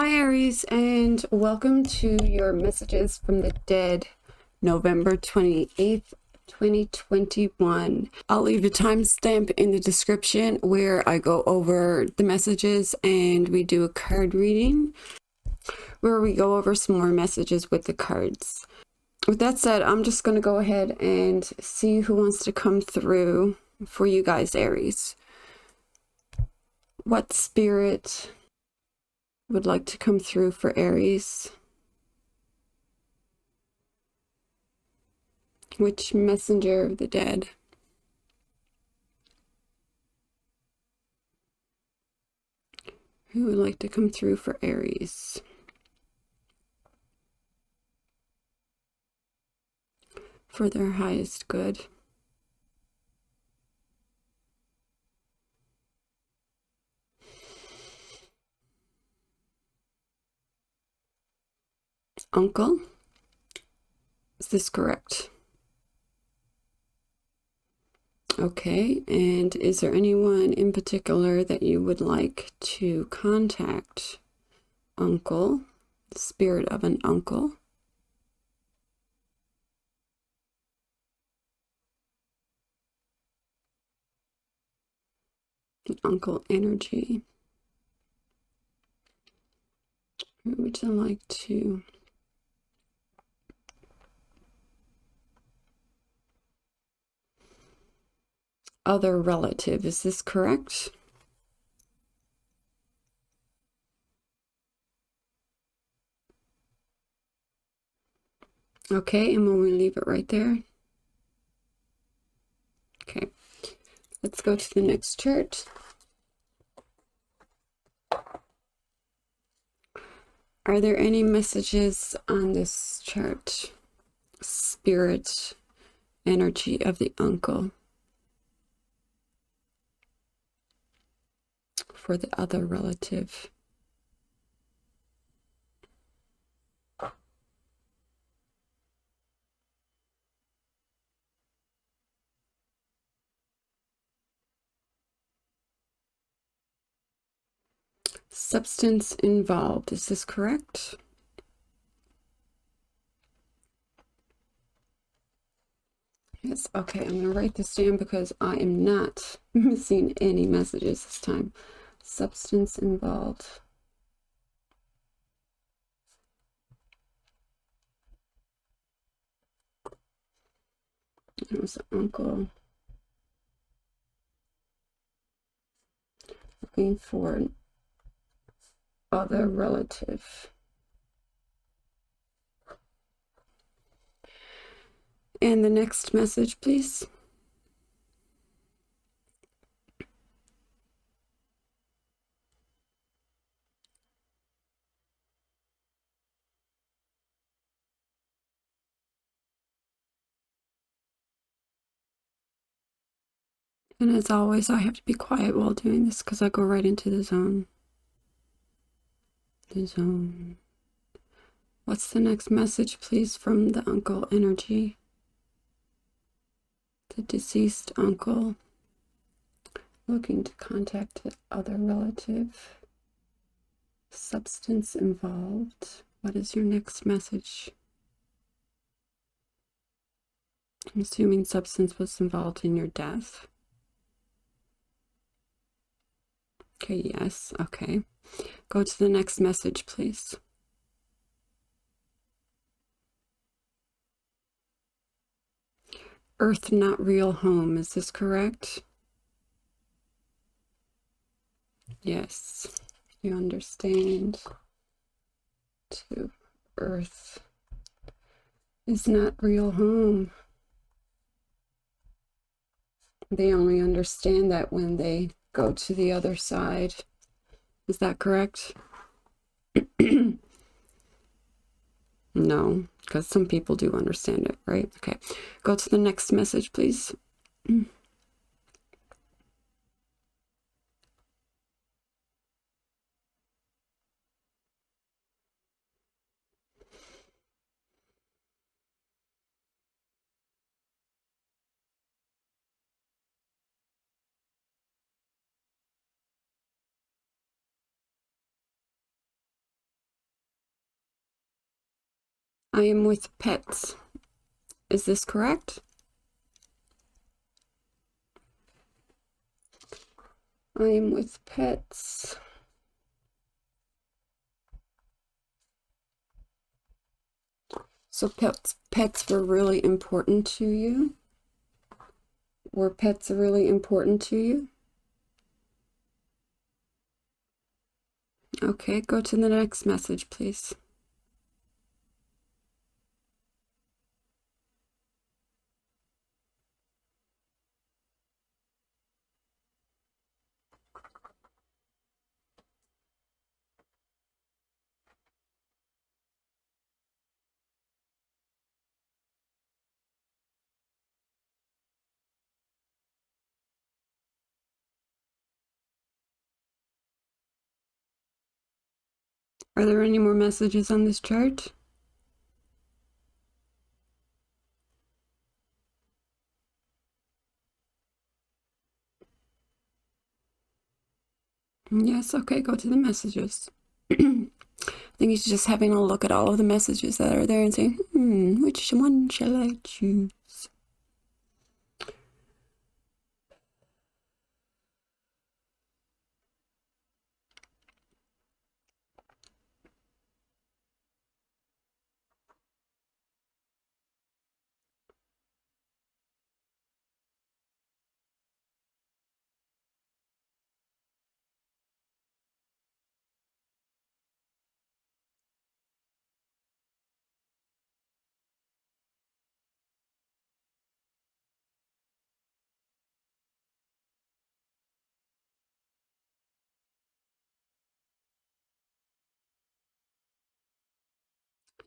Hi Aries, and welcome to your messages from the dead, November 28th, 2021. I'll leave a timestamp in the description where I go over the messages and we do a card reading where we go over some more messages with the cards. With that said, I'm just going to go ahead and see who wants to come through for you guys, Aries. What spirit would like to come through for Aries? Which messenger of the dead? Who would like to come through for Aries? For their highest good. Uncle? Is this correct? Okay, and is there anyone in particular that you would like to contact? Uncle, the spirit of an uncle. An uncle energy. Who would you like to? Other relative, is this correct? Okay, and will we leave it right there? Okay, let's go to the next chart. Are there any messages on this chart? Spirit, energy of the uncle. For the other relative. Substance involved, is this correct? Yes, okay, I'm going to write this down because I am not missing any messages this time. Substance involved. It was an uncle. Looking for other relative. And the next message, please. And as always, I have to be quiet while doing this because I go right into the zone. The zone. What's the next message, please, from the uncle energy? The deceased uncle. Looking to contact the other relative. Substance involved. What is your next message? I'm assuming substance was involved in your death. Okay, yes, okay. Go to the next message, please. Earth not real home, is this correct? Yes, you understand. To Earth is not real home. They only understand that when they go to the other side. Is that correct? No, because some people do understand it, right? Okay, go to the next message, please. I am with pets. Is this correct? I am with pets. So pets were really important to you? Were pets really important to you? Okay, go to the next message, please. Are there any more messages on this chart? Yes, okay, go to the messages. I think he's just having a look at all of the messages that are there and saying, which one shall I choose?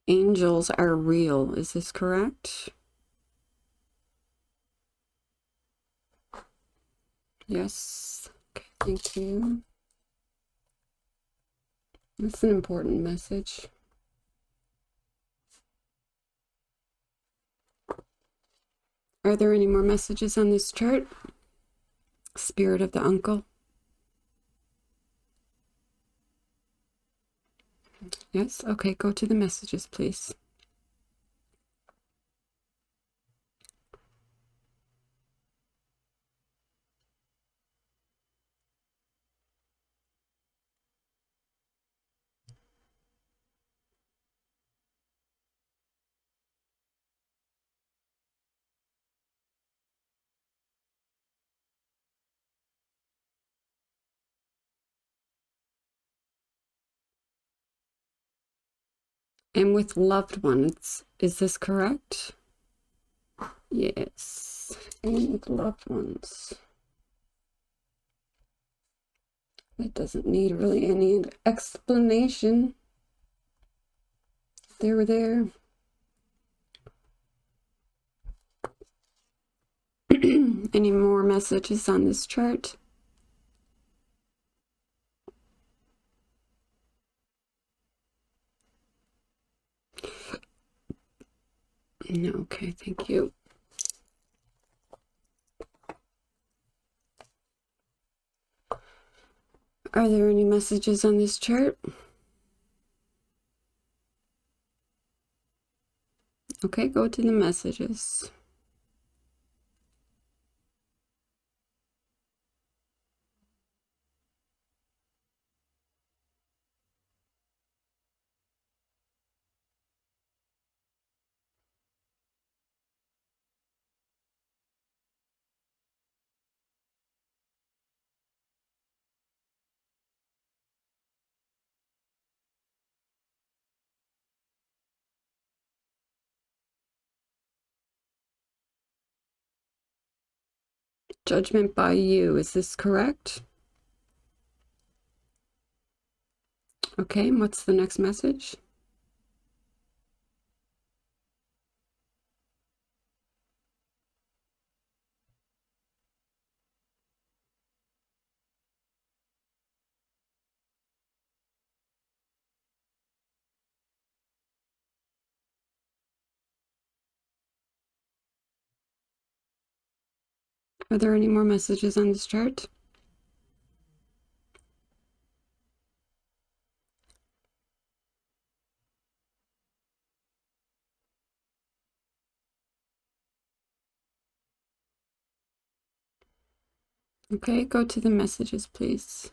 Angels are real. Is this correct? Yes. Okay, thank you. That's an important message. Are there any more messages on this chart? Spirit of the uncle. Yes, okay, go to the messages, please. And with loved ones, is this correct? Yes, and with loved ones. That doesn't need really any explanation. They were there. Any more messages on this chart? No, okay, thank you. Are there any messages on this chart? Okay, go to the messages. Judgment by you, is this correct? Okay, and what's the next message? Are there any more messages on this chart? Okay, go to the messages, please.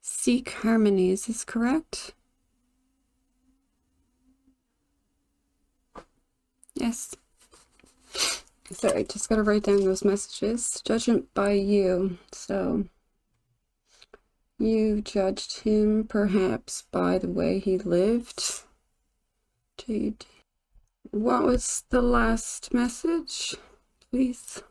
Seek harmony, is this correct? Yes. Sorry, just gotta write down those messages. Judgment by you. So you judged him perhaps by the way he lived. What was the last message, please?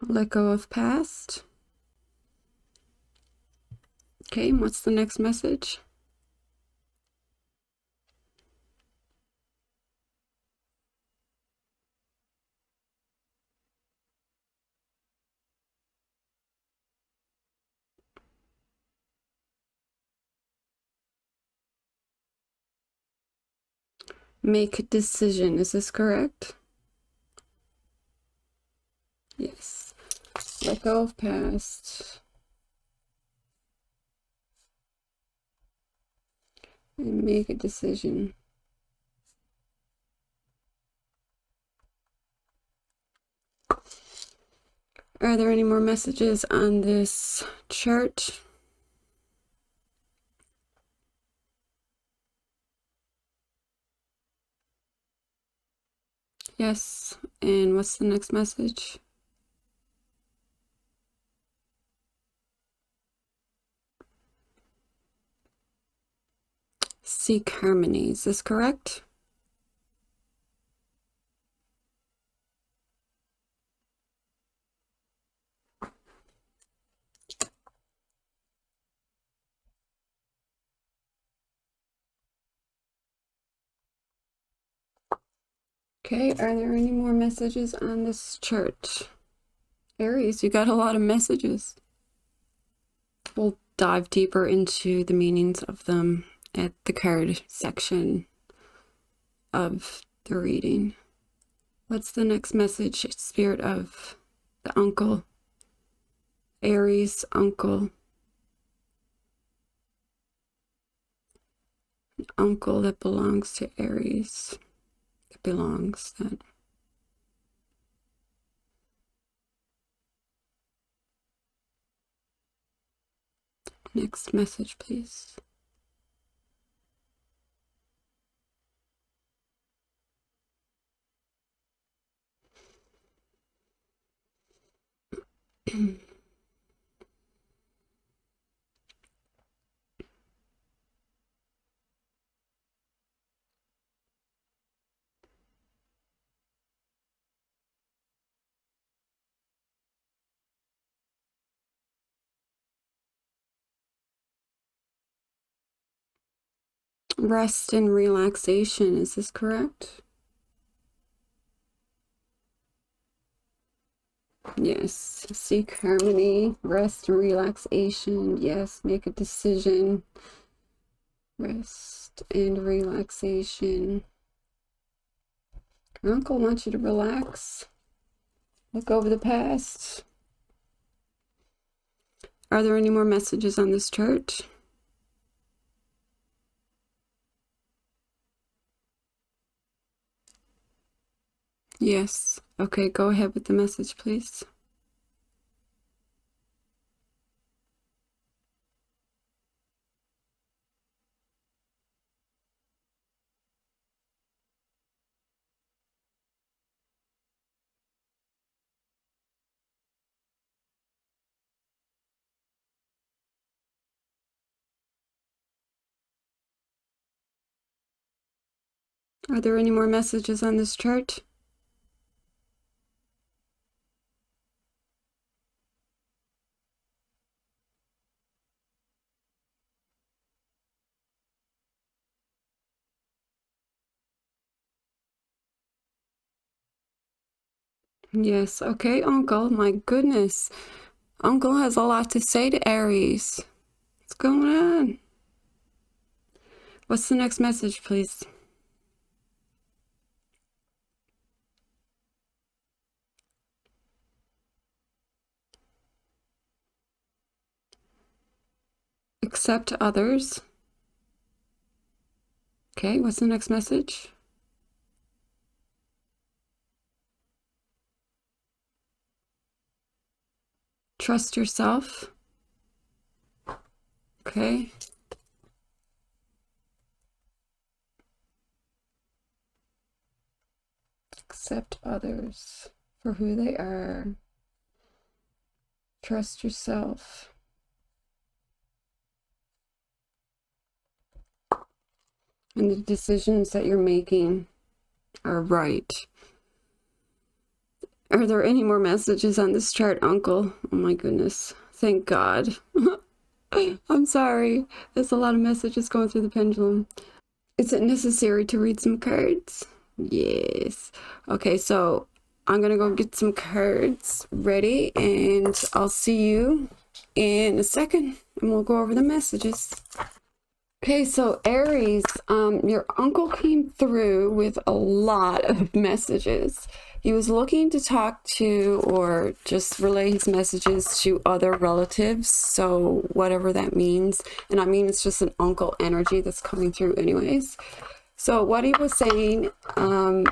Let go of past. Okay, and what's the next message? Make a decision, is this correct? Yes. Let go of past. And make a decision. Are there any more messages on this chart? Yes. And what's the next message? Seek harmony, is this correct? Okay, are there any more messages on this chart? Aries, you got a lot of messages. We'll dive deeper into the meanings of them at the card section of the reading. What's the next message? Spirit of the uncle. Aries, uncle. An uncle that belongs to Aries. That belongs that. Next message, please. Rest and relaxation, is this correct? Yes. Seek harmony, rest and relaxation. Yes. Make a decision. Rest and relaxation. Your uncle wants you to relax. Look over the past. Are there any more messages on this chart? Yes. Okay, go ahead with the message, please. Are there any more messages on this chart? Yes. Okay, Uncle. My goodness. Uncle has a lot to say to Aries. What's going on? What's the next message, please? Accept others. Okay, what's the next message? Trust yourself. Okay. Accept others for who they are. Trust yourself. And the decisions that you're making are right. Are there any more messages on this chart, Uncle? Oh my goodness. Thank God. I'm sorry. There's a lot of messages going through the pendulum. Is it necessary to read some cards? Yes. Okay, so I'm gonna go get some cards ready and I'll see you in a second and we'll go over the messages. Okay, so Aries, your uncle came through with a lot of messages. He was looking to talk to or just relay his messages to other relatives, so whatever that means. And I mean, it's just an uncle energy that's coming through anyways. So what he was saying was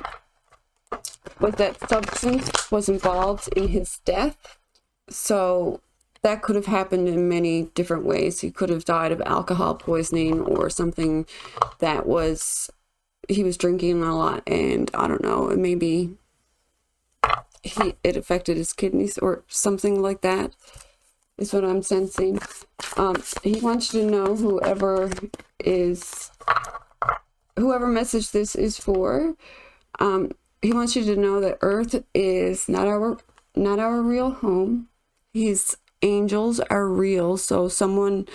that substance was involved in his death. So that could have happened in many different ways. He could have died of alcohol poisoning or something that was, he was drinking a lot and I don't know, maybe it affected his kidneys or something like that is what I'm sensing. He wants you to know whoever message this is for, he wants you to know that Earth is not our real home. His angels are real. So someone,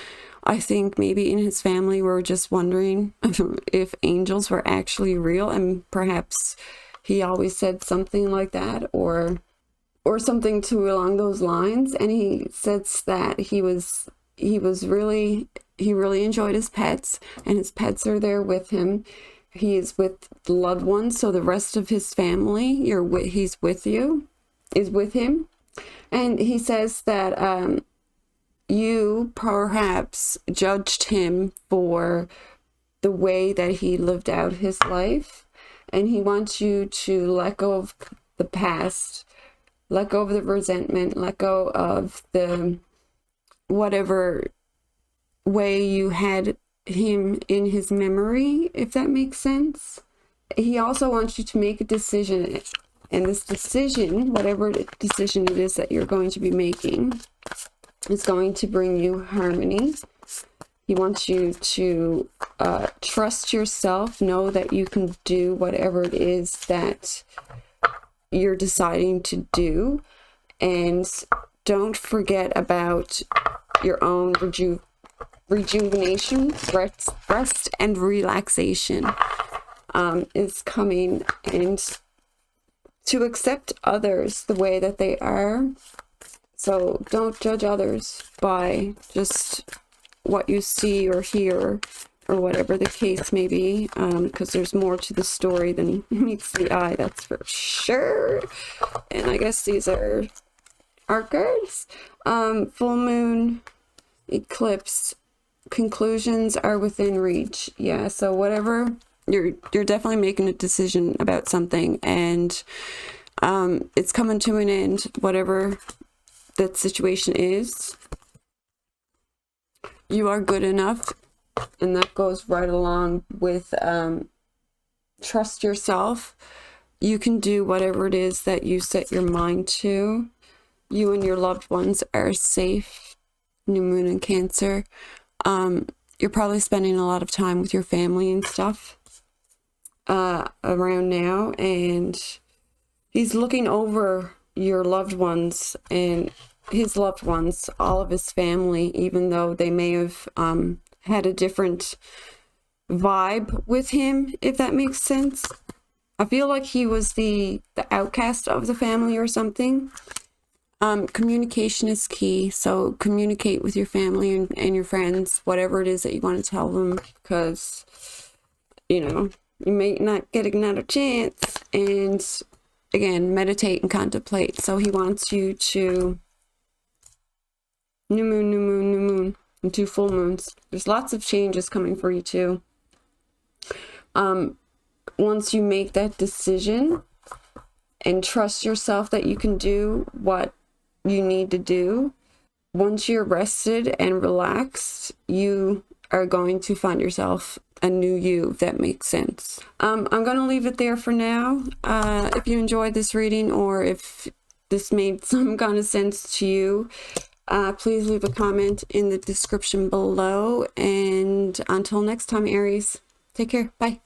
I think maybe in his family, were just wondering if angels were actually real, and perhaps he always said something like that or something along those lines. And he says that he really enjoyed his pets, and his pets are there with him. He is with loved ones, so the rest of his family, he's with you, is with him. And he says that you perhaps judged him for the way that he lived out his life. And he wants you to let go of the past, let go of the resentment, let go of the whatever way you had him in his memory, if that makes sense. He also wants you to make a decision. And this decision, whatever decision it is that you're going to be making, is going to bring you harmony. He wants you to trust yourself, know that you can do whatever it is that you're deciding to do, and don't forget about your own rejuvenation, rest and relaxation is coming, and to accept others the way that they are. So don't judge others by just what you see or hear or whatever the case may be, because there's more to the story than meets the eye, that's for sure. And I guess these are our cards. Full moon, eclipse, conclusions are within reach. Yeah, so whatever, you're definitely making a decision about something, and it's coming to an end, whatever that situation is. You are good enough, and that goes right along with trust yourself. You can do whatever it is that you set your mind to. You and your loved ones are safe. New moon in Cancer. You're probably spending a lot of time with your family and stuff around now, and he's looking over your loved ones and his loved ones, all of his family, even though they may have had a different vibe with him, if that makes sense. I feel like he was the outcast of the family or something. Communication is key. So communicate with your family and your friends, whatever it is that you want to tell them, because, you know, you may not get another chance. And again, meditate and contemplate. So he wants you to new moon, new moon, new moon, and 2 full moons. There's lots of changes coming for you too. Once you make that decision and trust yourself that you can do what you need to do, once you're rested and relaxed, you are going to find yourself a new you, if that makes sense. I'm going to leave it there for now. If you enjoyed this reading, or if this made some kind of sense to you, please leave a comment in the description below. And until next time, Aries, take care. Bye.